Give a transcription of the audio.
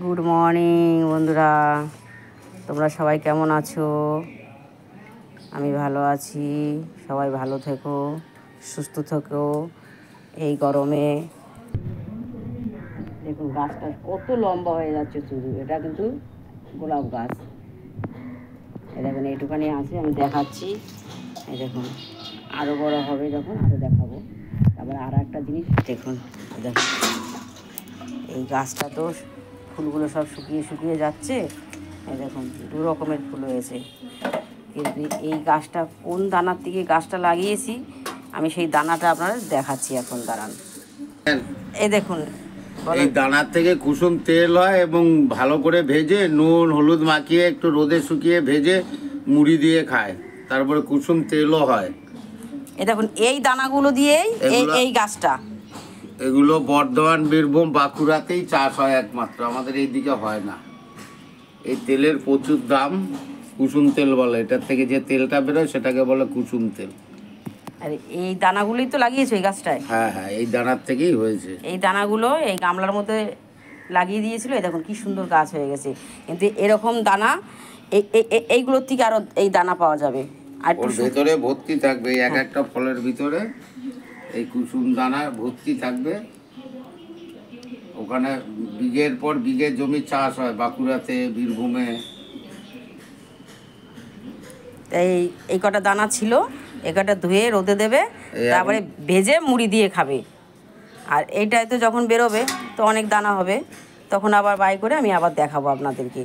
Good morning বন্ধুরা, তোমরা সবাই কেমন আছো? আমি ভালো আছি। সবাই ভালো থেকো, সুস্থ থেকো এই গরমে। দেখুন গাছটা কত লম্বা হয়ে যাচ্ছে, শুধু এটা কিন্তু গোলাপ গাছ। এই দেখুন এইটুখানি আছে, আমি দেখাচ্ছি। এই দেখুন আরও বড় হবে যখন আরও দেখাবো। তারপরে আর একটা জিনিস দেখুন, দেখুন এই গাছটা তো ফুলগুলো সব শুকিয়ে শুকিয়ে যাচ্ছে। এই দেখুন দু রকমের ফুল হয়েছে, কিন্তু এই গাছটা কোন দানার থেকে গাছটা লাগিয়েছি আমি সেই দানাটা আপনাদের দেখাচ্ছি এখন, দাঁড়ান। এই দেখুন, এই দানার থেকে কুসুম তেল হয় এবং ভালো করে ভেজে নুন হলুদ মাখিয়ে একটু রোদে শুকিয়ে ভেজে মুড়ি দিয়ে খায়, তারপরে কুসুম তেলও হয়। এই দেখুন এই দানাগুলো দিয়েই এই গাছটা। এগুলো বর্ধমান, বীরভূম, বাঁকুড়াতেই চাষ হয় একমাত্র, আমাদের এইদিকে হয় না। এই তেলের প্রচুর দাম, কুসুম তেল বলে। এটার থেকে যে তেলটা বেরোয় সেটাকে বলে কুসুম তেল। আরে এই দানাগুলোই তো লাগিয়েছো এই গাছটায়? হ্যাঁ হ্যাঁ, এই দানার থেকেই হয়েছে। এই দানাগুলো এই গামলার মধ্যে লাগিয়ে দিয়েছিল, এই দেখুন কি সুন্দর গাছ হয়ে গেছে। কিন্তু এরকম দানা এইগুলোর থেকে আরও এই দানা পাওয়া যাবে। আর ওর ভেতরে ভর্তি থাকবে, এক একটা ফলের ভিতরে এই কুসুম দানা ভর্তি থাকবে। ওখানে বিঘের পর বিঘে জমি চাষ হয় বাঁকুড়াতে, বীরভূমে। এই কটা দানা ছিল, এ কটা ধুয়ে রোদে দেবে, তারপরে ভেজে মুড়ি দিয়ে খাবে। আর এইটাই তো যখন বেরোবে তো অনেক দানা হবে, তখন আবার বাই করে আমি আবার দেখাবো আপনাদেরকে।